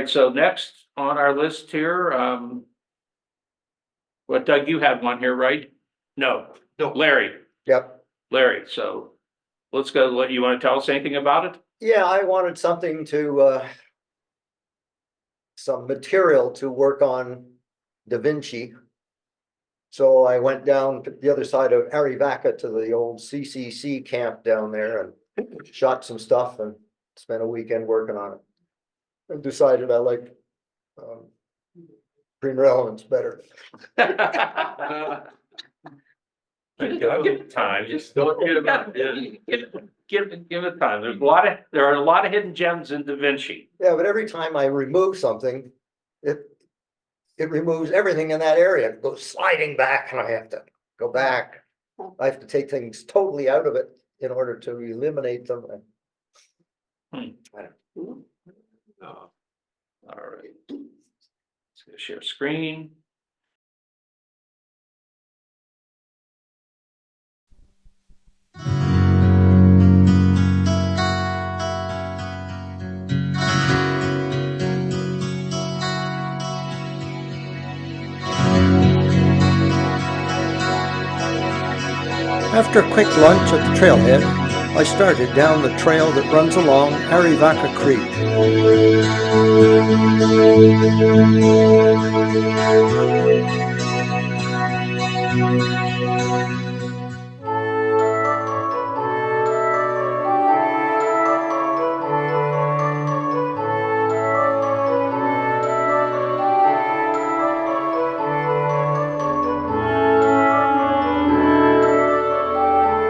right, so next on our list here, what, Doug, you had one here, right? No, Larry, Yep. Larry, so let's go, you wanna tell us anything about it? Yeah, I wanted something to, some material to work on Da Vinci. So I went down to the other side of Arivaca to the old CCC camp down there and shot some stuff and spent a weekend working on it. And decided I liked, Green Relevance better. Give it time, Just don't get about give it time, there are a lot of hidden gems in Da Vinci. Yeah, but every time I remove something, it removes everything in that area. It goes sliding back and I have to go back. I have to take things totally out of it in order to eliminate them. All right. Let's go share screen. After a quick lunch at the trailhead, I started down the trail that runs along Arivaca Creek.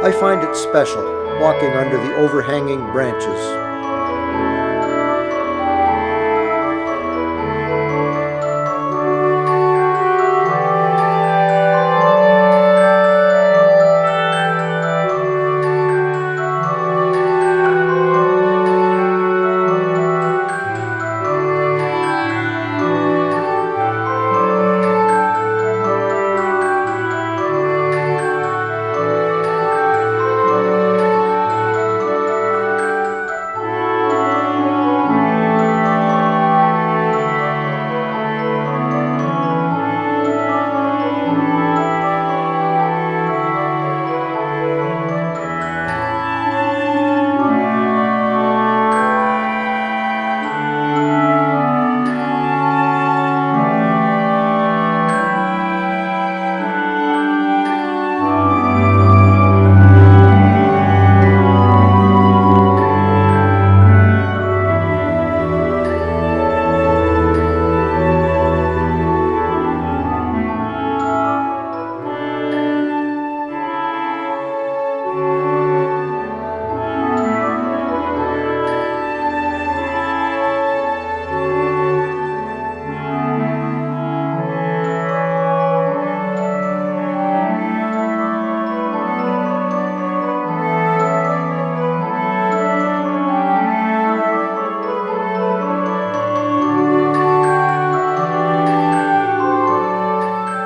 I find it special walking under the overhanging branches.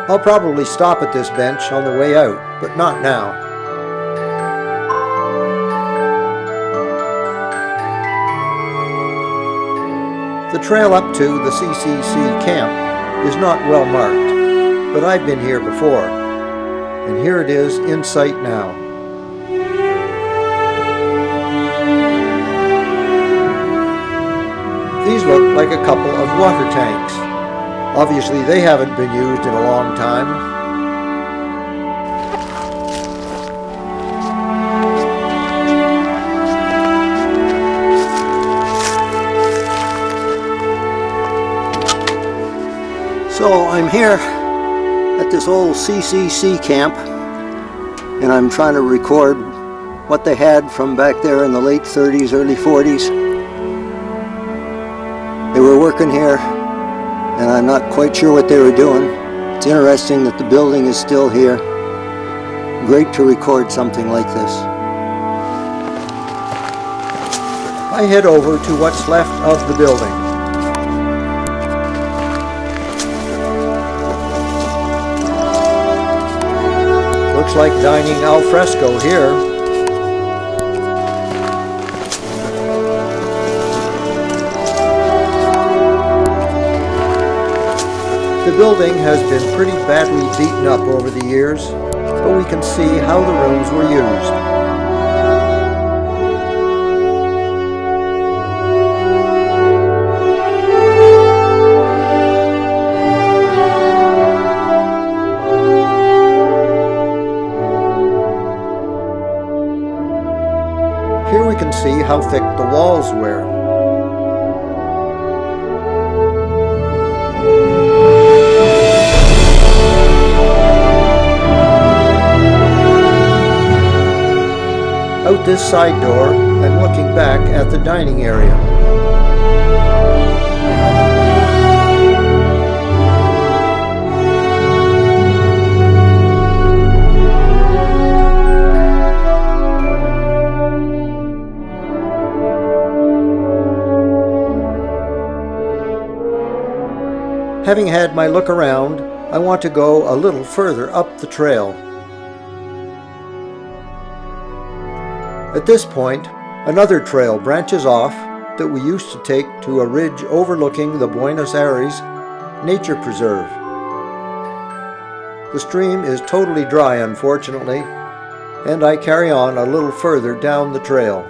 I'll probably stop at this bench on the way out, but not now. The trail up to the CCC camp is not well marked, but I've been here before, and here it is in sight now. These look like a couple of water tanks. Obviously, they haven't been used in a long time. So I'm here at this old CCC camp, and I'm trying to record what they had from back there in the late 30s, early 40s. They were working here, and I'm not quite sure what they were doing. It's interesting that the building is still here. Great to record something like this. I head over to what's left of the building. Looks like dining al fresco here. The building has been pretty badly beaten up over the years, but we can see how the rooms were used. Here we can see how thick the walls were. Out this side door, I'm looking back at the dining area. Having had my look around, I want to go a little further up the trail. At this point, another trail branches off that we used to take to a ridge overlooking the Buenos Aires Nature Preserve. The stream is totally dry, unfortunately, and I carry on a little further down the trail.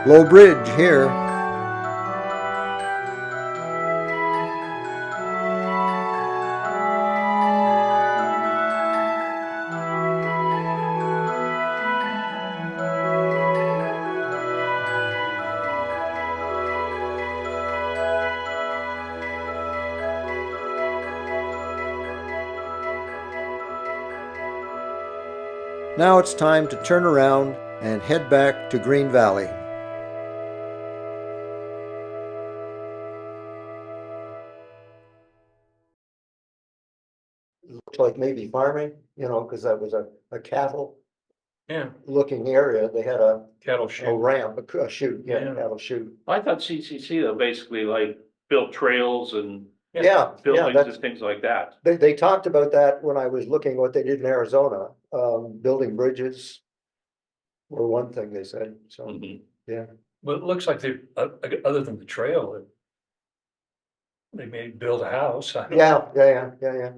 Low bridge here. Now it's time to turn around and head back to Green Valley. Looks like maybe farming, because that was a cattle Yeah, looking area. They had a cattle shoot. ramp, a chute, Yeah. cattle chute. I thought CCC though basically like built trails and Yeah, buildings and things like that. they talked about that when I was looking what they did in Arizona, building bridges were one thing they said, so, Mhm. yeah. But it looks like they, other than the trail, they may build a house. I don't- Yeah.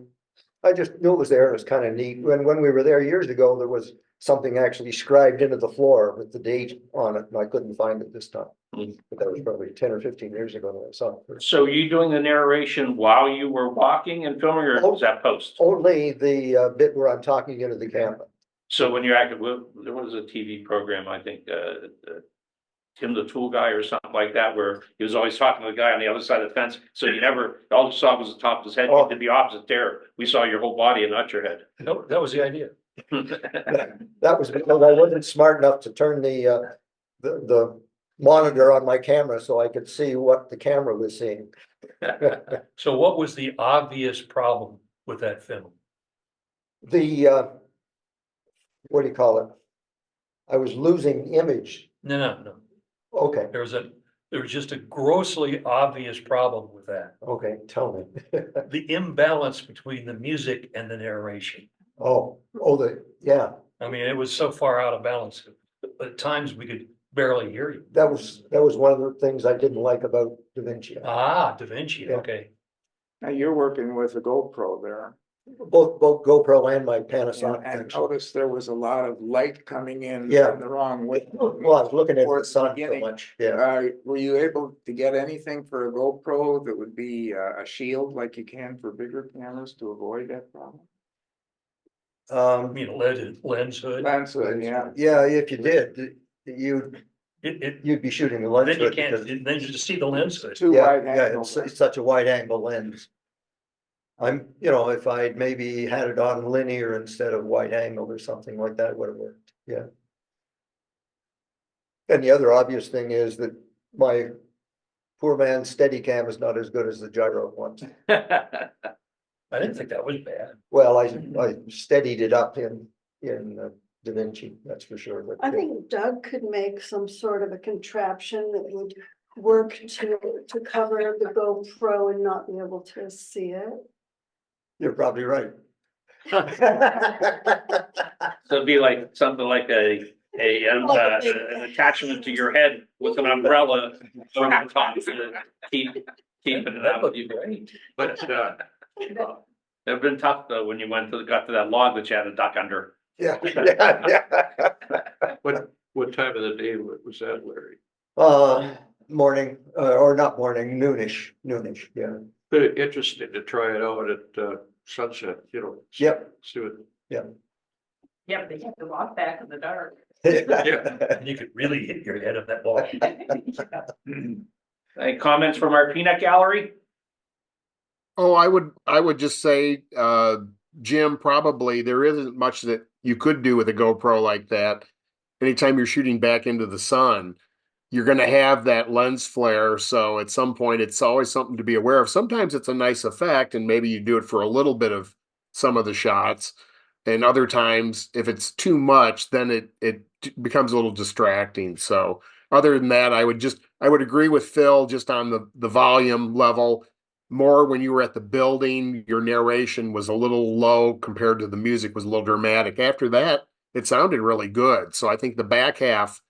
I just knew it was there, it was kind of neat. When we were there years ago, there was something actually scribed into the floor with the date on it, and I couldn't find it this time. Hmm. But that was probably 10 or 15 years ago that I saw it first. So you doing the narration while you were walking and filming, or was that post? Only the bit where I'm talking into the camera. So when you're active, there was a TV program, I think, Tim the Tool Guy or something like that, where he was always talking to the guy on the other side of the fence. So you never, all you saw was the top of his head. You did the opposite there. We saw your whole body and not your head. That was the idea. That was because I wasn't smart enough to turn the monitor on my camera so I could see what the camera was seeing. So what was the obvious problem with that film? What do you call it? I was losing image. No. Okay, There was just a grossly obvious problem with that. okay, tell me. The imbalance between the music and the narration. Yeah, I mean, it was so far out of balance. At times we could barely hear you. that was one of the things I didn't like about Da Vinci. Ah, Da Vinci, Yeah. okay. Now you're working with a GoPro there. Both GoPro and my And Panasonic. I actually. noticed there was a lot of light coming in Yeah. from the wrong way. Well, I was looking at the Towards the sun so beginning. much, yeah. Were you able to get anything for a GoPro that would be a shield like you can for bigger cameras to avoid that problem? I mean, lens hood. Lens hood, yeah. Yeah, if you did, you'd be shooting the lens. Then you hood can't, because- then you just see the lens hood. Too Yeah, wide yeah, angle. it's such a wide angle lens. If I'd maybe had it on linear instead of wide angle or something like that would have worked, yeah. And the other obvious thing is that my poor man's Steadicam is not as good as the gyro ones. I didn't think that was bad. Well, I steadied it up in DaVinci, that's for sure, but. I think Doug could make some sort of a contraption that would work to cover the GoPro and not be able to see it. You're probably right. So it'd be like something like an attachment to your head with an umbrella on top to keeping it That out. would be great. But it'd been tough though when you got to that log that you had to duck under. Yeah, yeah. What time of the day was that, Larry? Morning, or not morning, noonish, yeah. But interesting to try it out at sunset, you know. Yep. See what, Yeah, but they have to walk back in the dark. And you could really hit your head on that wall. Any comments from our peanut gallery? Oh, I would just say, Jim, probably there isn't much that you could do with a GoPro like that. Anytime you're shooting back into the sun, you're going to have that lens flare. So at some point, it's always something to be aware of. Sometimes it's a nice effect, and maybe you do it for a little bit of some of the shots. And other times, if it's too much, then it becomes a little distracting. So other than that, I would agree with Phil just on the volume level. More when you were at the building, your narration was a little low compared to the music was a little dramatic. After that, it sounded really good. So I think the back half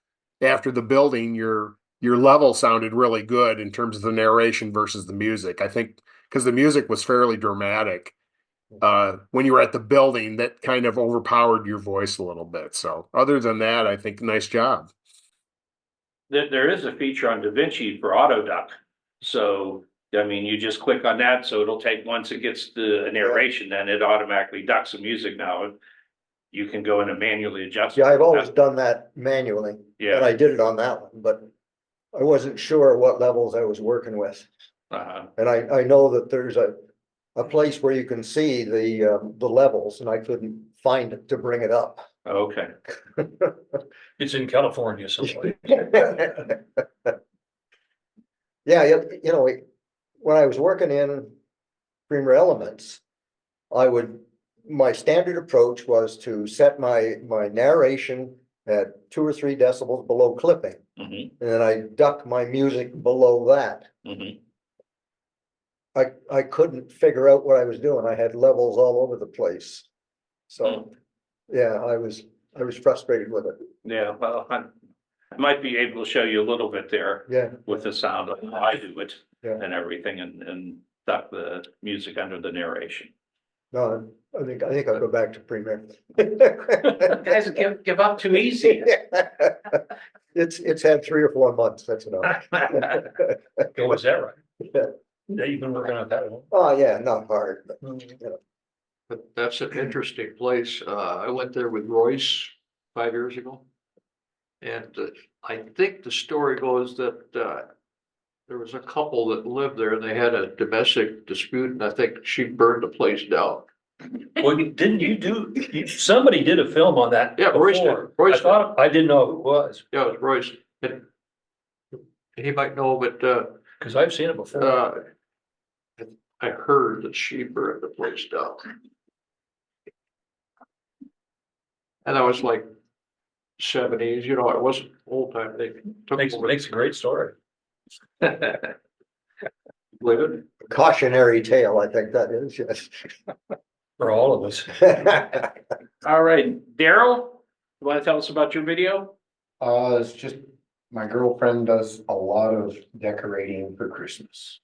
after the building, your level sounded really good in terms of the narration versus the music. I think because the music was fairly dramatic. When you were at the building, that kind of overpowered your voice a little bit. So other than that, I think nice job. There is a feature on DaVinci for auto duck. So, I mean, you just click on that, so it'll take, once it gets the narration, then it automatically ducks the music now. You can go in and manually adjust. Yeah, I've always done that manually, and Yeah. I did it on that one, but I wasn't sure what levels I was working with. And I know that there's a place where you can see the levels, and I couldn't find it to bring it up. Okay. It's in California somewhere. Yeah, you know, when I was working in Premier Elements, my standard approach was to set my narration at 2 or 3 decibels below clipping, Mhm, and then I duck my music below that. mhm. I couldn't figure out what I was doing. I had levels all over the place. So, yeah, I was frustrated with it. Yeah, well, I might be able to show you a little bit there Yeah. with the sound of how I do it Yeah. and everything and duck the music under the narration. No, I think I'll go back to Premier. Guys, give up too easy. It's had 3 or 4 months, that's enough. Oh, is that right? Yeah. Yeah, you've been working on that one. Oh, yeah, not hard, but but that's an interesting place. I went there with Royce 5 years ago. And I think the story goes that there was a couple that lived there and they had a domestic dispute, and I think she burned the place down. Well, didn't somebody did a film on that? Yeah, Royce did. before. Royce I did. thought, I didn't know who it was, Yeah, it was Royce. And he might know, but because I've seen it before. I heard that she burned the place down. And I was like 70s, you know, it wasn't old time. They took Makes a great story. Believe it. cautionary tale, I think that is, yes. For all of us. All right, Daryl, you want to tell us about your video? It's just, my girlfriend does a lot of decorating for Christmas.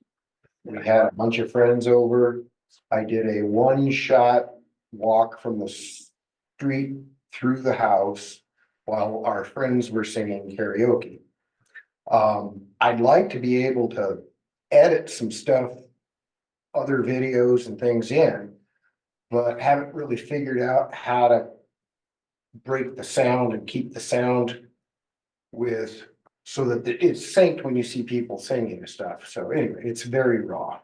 We had a bunch of friends over. I did a 1-shot walk from the street through the house while our friends were singing karaoke. I'd like to be able to edit some stuff, other videos and things in, but haven't really figured out how to break the sound and keep the sound so that it's synced when you see people singing and stuff. So anyway, it's very raw.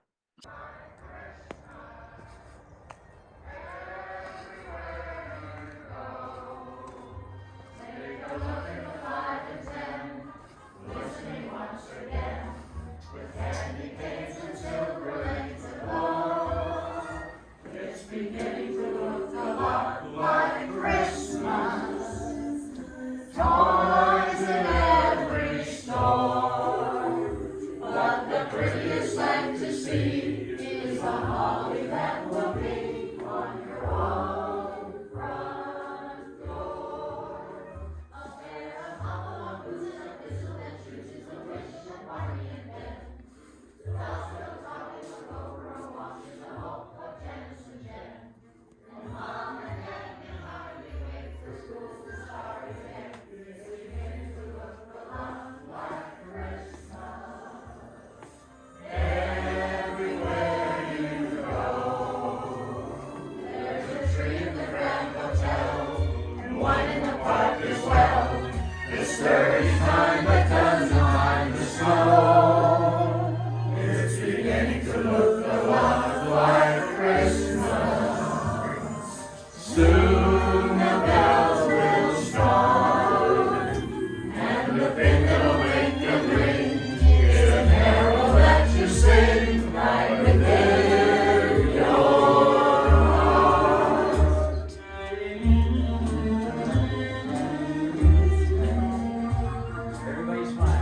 Everybody smile.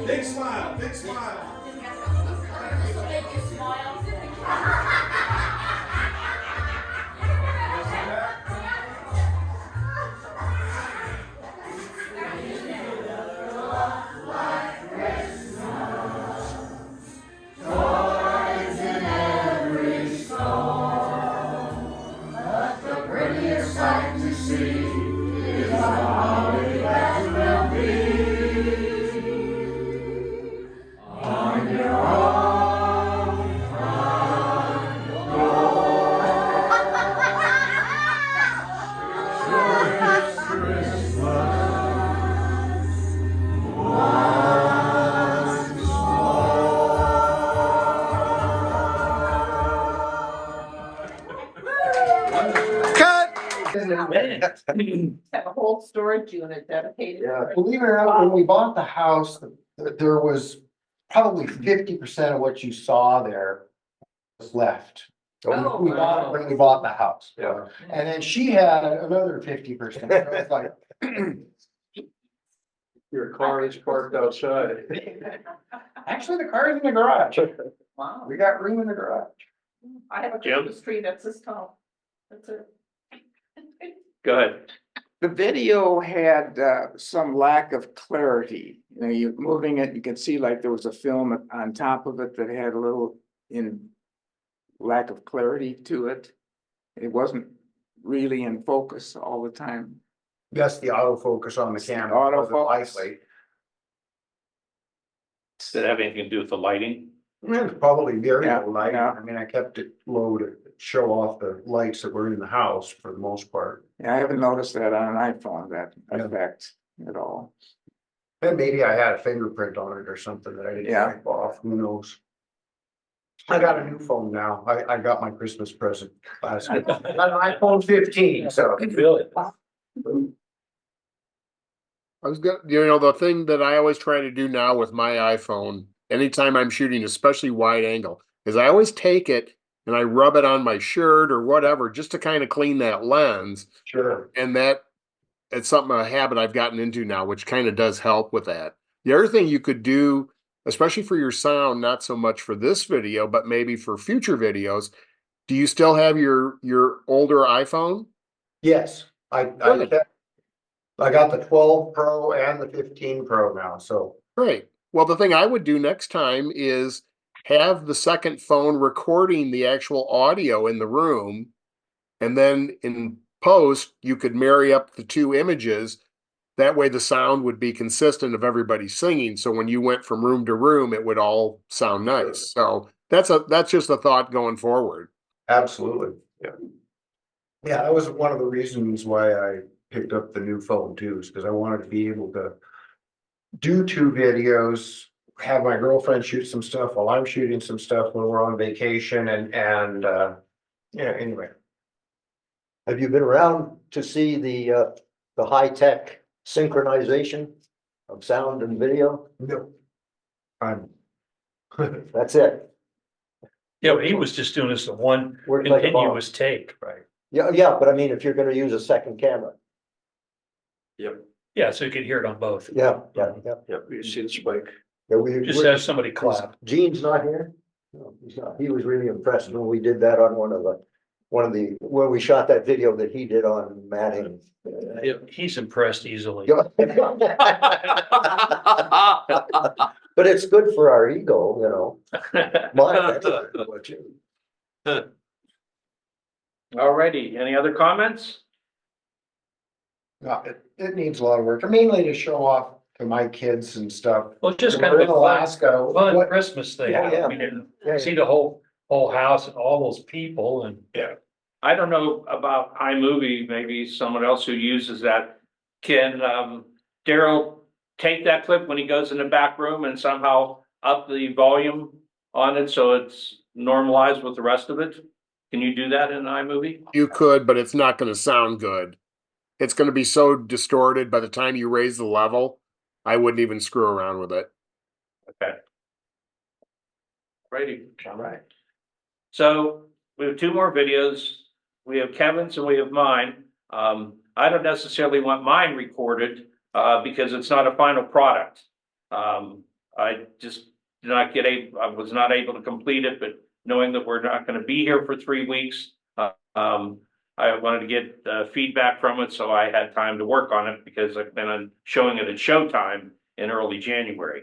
Big smile, big smile. Have a whole storage unit dedicated. Yeah, for it. believe it or not, when we bought the house, there was probably 50% of what you saw there was left. Oh, We bought it when we bought the house. Yeah. And then she had another 50%. So it's like, Your car is parked outside. actually, the car's in the garage. Wow. We got room in the garage. I have a Jim? Christmas tree that's this tall. That's it. Go ahead. The video had some lack of clarity. You know, you're moving it, you can see like there was a film on top of it that had a little in lack of clarity to it. It wasn't really in focus all the time. That's the autofocus on the It's the camera. autofocus. Likely. Does it have anything to do with the lighting? It's probably very Yeah, low light. yeah. I mean, I kept it low to show off the lights that were in the house for the most part. Yeah, I haven't noticed that on an iPhone, that Yeah. effect at all. And maybe I had a fingerprint on it or something that I didn't Yeah. wipe off, who knows? I got a new phone now. I got my Christmas present last week. I got an iPhone 15, so. Really? I was gonna, you know, the thing that I always try to do now with my iPhone, anytime I'm shooting, especially wide angle, is I always take it and I rub it on my shirt or whatever, just to kind of clean that lens. Sure. And that, it's something, a habit I've gotten into now, which kind of does help with that. The other thing you could do, especially for your sound, not so much for this video, but maybe for future videos, do you still have your older iPhone? Yes, Good. I got the 12 Pro and the 15 Pro now, so. Great. Well, the thing I would do next time is have the second phone recording the actual audio in the room. And then in post, you could marry up the two images. That way the sound would be consistent of everybody singing. So when you went from room to room, it would all sound nice. So that's just a thought going forward. Absolutely, yeah. Yeah, that was one of the reasons why I picked up the new phone too, is because I wanted to be able to do two videos, have my girlfriend shoot some stuff while I'm shooting some stuff when we're on vacation and yeah, anyway. Have you been around to see the high-tech synchronization of sound and video? No. I'm. That's it. Yeah, but he was just doing this in one Works like a bomb. continuous take, right? Yeah, yeah, but I mean, if you're gonna use a second camera, Yeah, so you could hear it on both. yeah. Yep, you see the spike. Yeah, we, Just have somebody clap. Gene's not here? No, he's not. He was really impressed when we did that on when we shot that video that he did on Matting. Yeah, he's impressed easily. But it's good for our ego, you know. Mine, what you- Alrighty, any other comments? No, it needs a lot of work, mainly to show off to my kids and stuff. Well, just kind We're of in a Alaska. fun What- Christmas thing. Yeah, yeah. I mean, Yeah, see the whole house and all those people and. Yeah. I don't know about iMovie, maybe someone else who uses that. Can Daryl take that clip when he goes in the back room and somehow up the volume on it so it's normalized with the rest of it? Can you do that in iMovie? You could, but it's not gonna sound good. It's gonna be so distorted by the time you raise the level, I wouldn't even screw around with it. Okay. Righty. All right. So we have two more videos. We have Kevin's and we have mine. I don't necessarily want mine recorded because it's not a final product. I just did not I was not able to complete it, but knowing that we're not going to be here for 3 weeks, I wanted to get feedback from it, so I had time to work on it because I've been on showing it at Showtime in early January.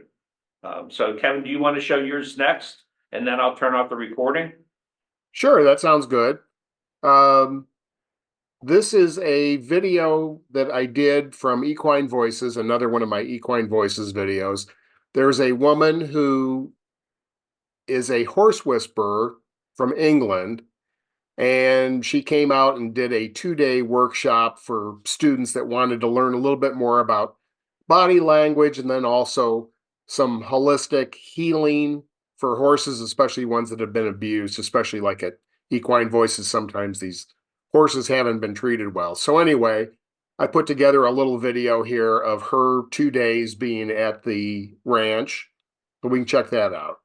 So Kevin, do you want to show yours next? And then I'll turn off the recording. Sure, that sounds good. This is a video that I did from Equine Voices, another one of my Equine Voices videos. There's a woman who is a horse whisperer from England, and she came out and did a 2-day workshop for students that wanted to learn a little bit more about body language and then also some holistic healing for horses, especially ones that have been abused, especially like at Equine Voices. Sometimes these horses haven't been treated well. So anyway, I put together a little video here of her 2 days being at the ranch, so we can check that out.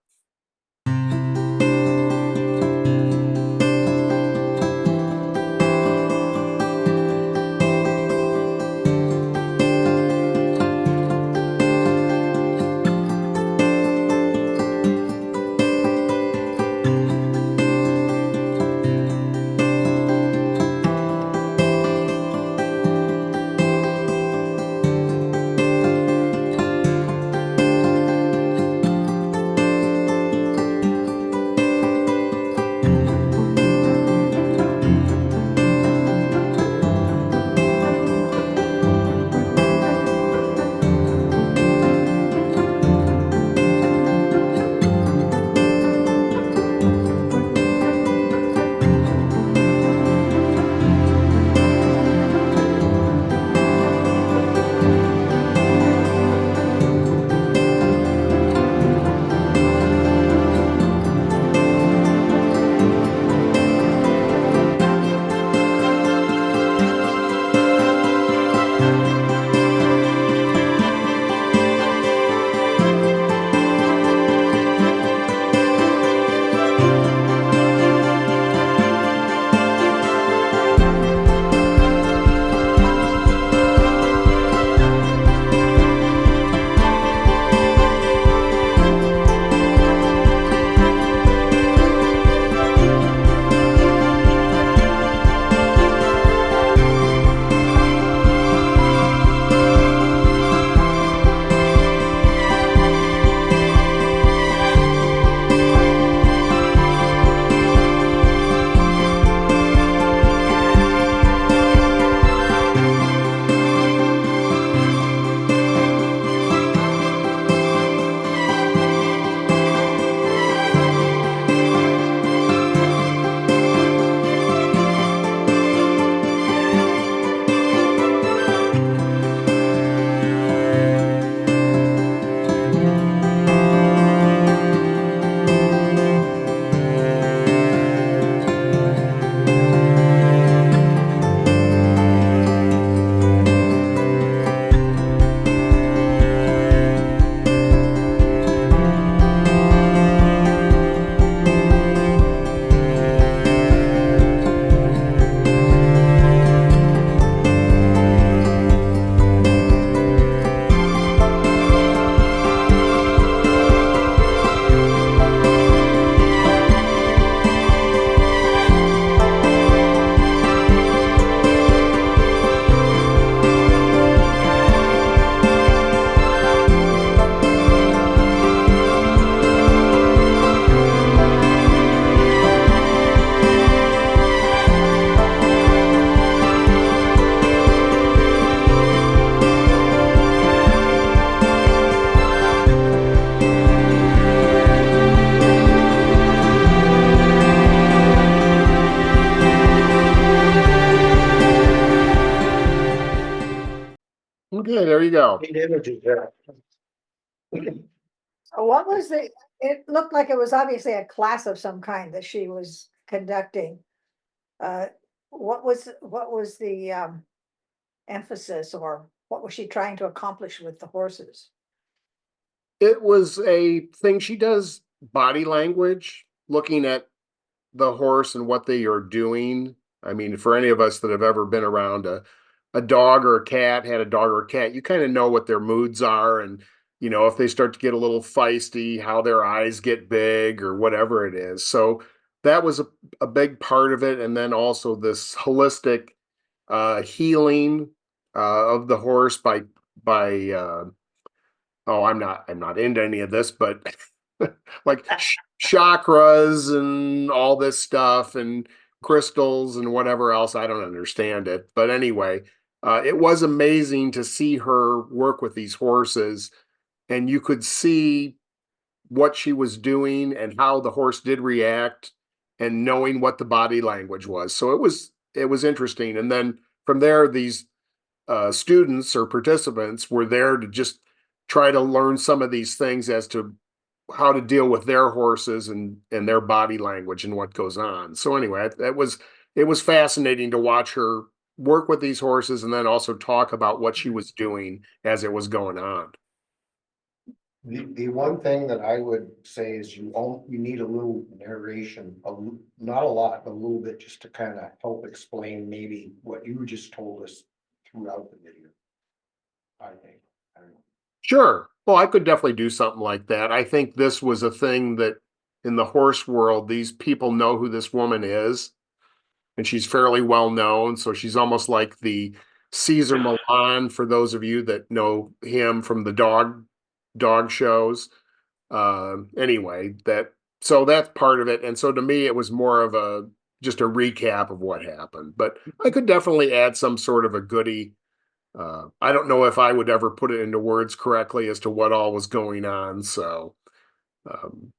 Okay, there you go. Neat images there. What was it looked like it was obviously a class of some kind that she was conducting. Uh, what was the emphasis, or what was she trying to accomplish with the horses? It was a thing she does body language, looking at the horse and what they are doing. I mean, for any of us that have ever been around a dog or a cat, had a dog or a cat, you kind of know what their moods are. And, if they start to get a little feisty, how their eyes get big or whatever it is. So that was a big part of it. And then also this holistic healing of the horse by oh, I'm not into any of this, but like chakras and all this stuff and crystals and whatever else. I don't understand it. But anyway, it was amazing to see her work with these horses, and you could see what she was doing and how the horse did react and knowing what the body language was. So it was interesting. And then from there, these students or participants were there to just try to learn some of these things as to how to deal with their horses and their body language and what goes on. So anyway, it was fascinating to watch her work with these horses and then also talk about what she was doing as it was going on. The one thing that I would say is you need a little narration, not a lot, but a little bit, just to kind of help explain maybe what you just told us throughout the video. I think. I don't know. Sure. Well, I could definitely do something like that. I think this was a thing that in the horse world, these people know who this woman is, and she's fairly well known. So she's almost like the Caesar Milan for those of you that know him from the dog shows. Anyway, so that's part of it. And so to me, it was more of just a recap of what happened. But I could definitely add some sort of a goodie. I don't know if I would ever put it into words correctly as to what all was going on. So, um,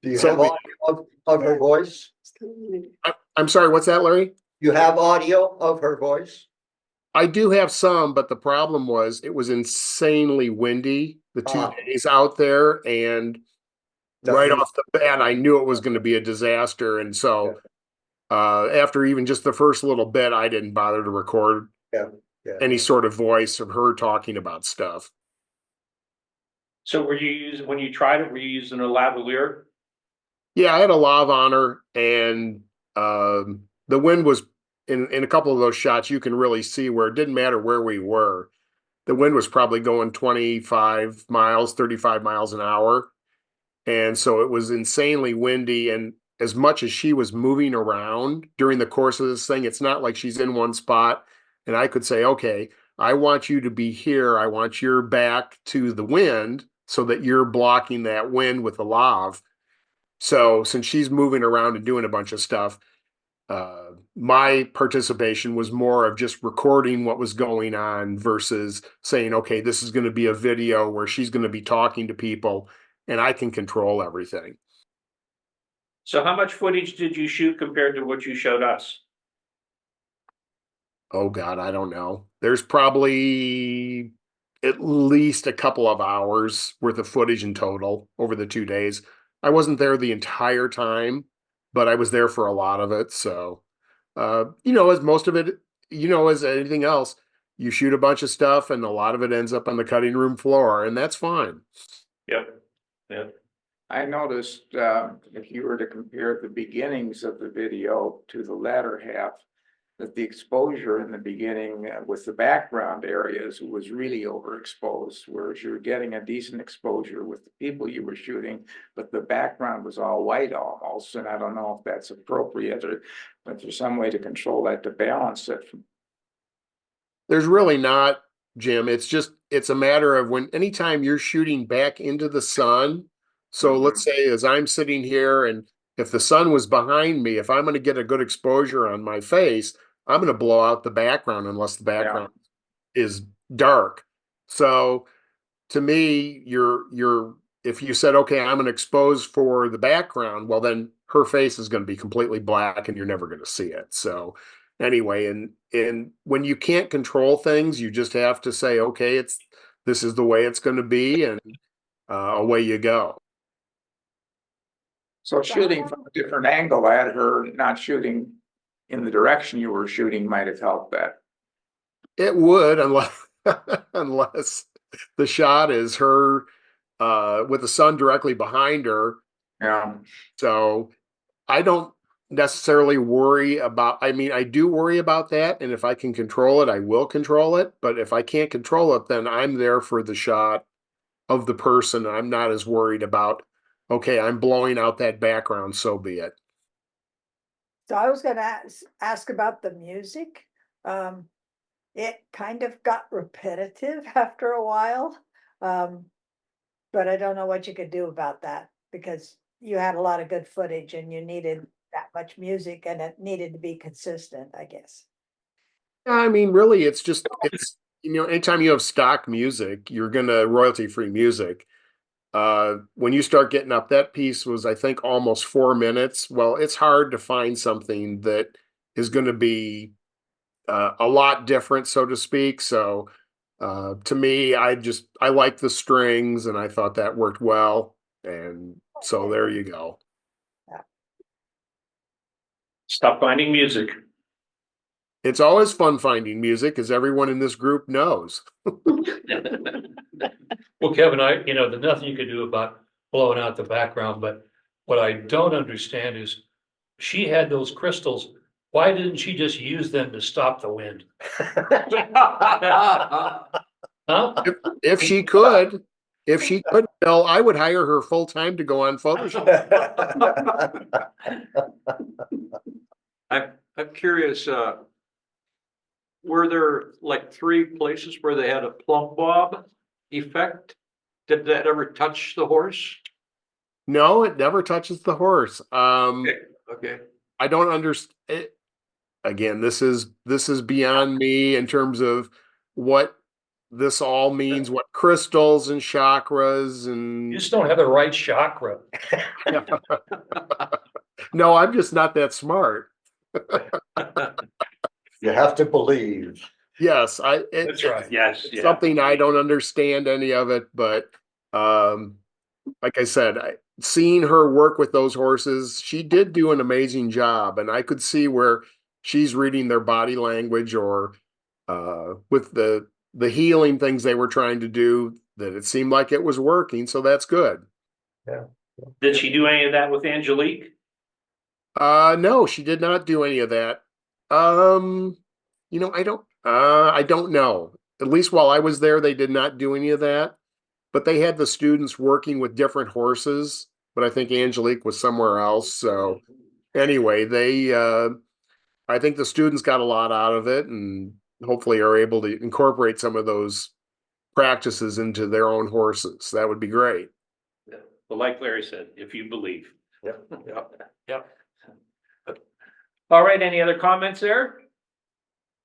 Do you so have audio of her voice? I'm sorry, what's that, Larry? You have audio of her voice? I do have some, but the problem was it was insanely windy the 2 days out there, and right Nothing. off the bat, I knew it was going to be a disaster. And so, after even just the first little bit, I didn't bother to record Yeah, yeah. any sort of voice of her talking about stuff. So when you tried it, were you using a lavalier? Yeah, I had a lav on her, and the wind was in a couple of those shots. You can really see where it didn't matter where we were. The wind was probably going 25 miles, 35 miles an hour. And so it was insanely windy. And as much as she was moving around during the course of this thing, it's not like she's in one spot. And I could say, okay, I want you to be here. I want your back to the wind so that you're blocking that wind with the lav. So since she's moving around and doing a bunch of stuff, my participation was more of just recording what was going on versus saying, okay, this is going to be a video where she's going to be talking to people and I can control everything. So how much footage did you shoot compared to what you showed us? Oh God, I don't know. There's probably at least a couple of hours worth of footage in total over the 2 days. I wasn't there the entire time, but I was there for a lot of it. So, as most of it, as anything else, you shoot a bunch of stuff and a lot of it ends up on the cutting room floor, and that's fine. Yep. Yep. I noticed, if you were to compare the beginnings of the video to the latter half, that the exposure in the beginning with the background areas was really overexposed, whereas you're getting a decent exposure with the people you were shooting, but the background was all white almost. And I don't know if that's appropriate or if there's some way to control that to balance it. There's really not, Jim. It's a matter of anytime you're shooting back into the sun. So let's say as I'm sitting here and if the sun was behind me, if I'm going to get a good exposure on my face, I'm going to blow out the background unless the background is dark. So to me, if you said, okay, I'm going to expose for the background, well, then her face is going to be completely black and you're never going to see it. So anyway, and when you can't control things, you just have to say, okay, this is the way it's going to be, and away you go. So shooting from a different angle at her, not shooting in the direction you were shooting might have helped that. It would, unless unless the shot is her with the sun directly behind her. Yeah. So I don't necessarily worry about, I mean, I do worry about that. And if I can control it, I will control it. But if I can't control it, then I'm there for the shot of the person. I'm not as worried about, okay, I'm blowing out that background, so be it. So I was gonna ask about the music. It kind of got repetitive after a while. But I don't know what you could do about that because you had a lot of good footage and you needed that much music and it needed to be consistent, I guess. I mean, really, it's, anytime you have stock music, you're gonna royalty-free music. When you start getting up, that piece was, I think, almost 4 minutes. Well, it's hard to find something that is going to be a lot different, so to speak. So, to me, I like the strings, and I thought that worked well. And so there you go. Stop finding music. It's always fun finding music, as everyone in this group knows. Well, Kevin, there's nothing you could do about blowing out the background, but what I don't understand is she had those crystals. Why didn't she just use them to stop the wind? Huh? If she could, Bill, I would hire her full time to go on Photoshop. I'm curious, were there like 3 places where they had a plumb bob effect? Did that ever touch the horse? No, it never touches the horse. Okay. I don't understand. Again, this is beyond me in terms of what this all means, what crystals and chakras You and just don't have the right chakra. no, I'm just not that smart. You have to believe. Yes, That's right. Yes, it's yeah. something I don't understand any of it, but like I said, seeing her work with those horses, she did do an amazing job, and I could see where she's reading their body language or with the healing things they were trying to do, that it seemed like it was working, so that's good. Did she do any of that with Angelique? No, she did not do any of that. I don't know. At least while I was there, they did not do any of that. But they had the students working with different horses. But I think Angelique was somewhere else. So anyway, I think the students got a lot out of it and hopefully are able to incorporate some of those practices into their own horses. That would be great. Well, like Larry said, if you believe. Yep. All right, any other comments there?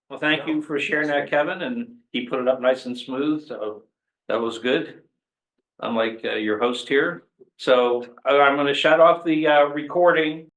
Well, thank you for sharing that, Kevin, and he put it up nice and smooth, so that was good. Unlike your host here. So I'm gonna shut off the recording.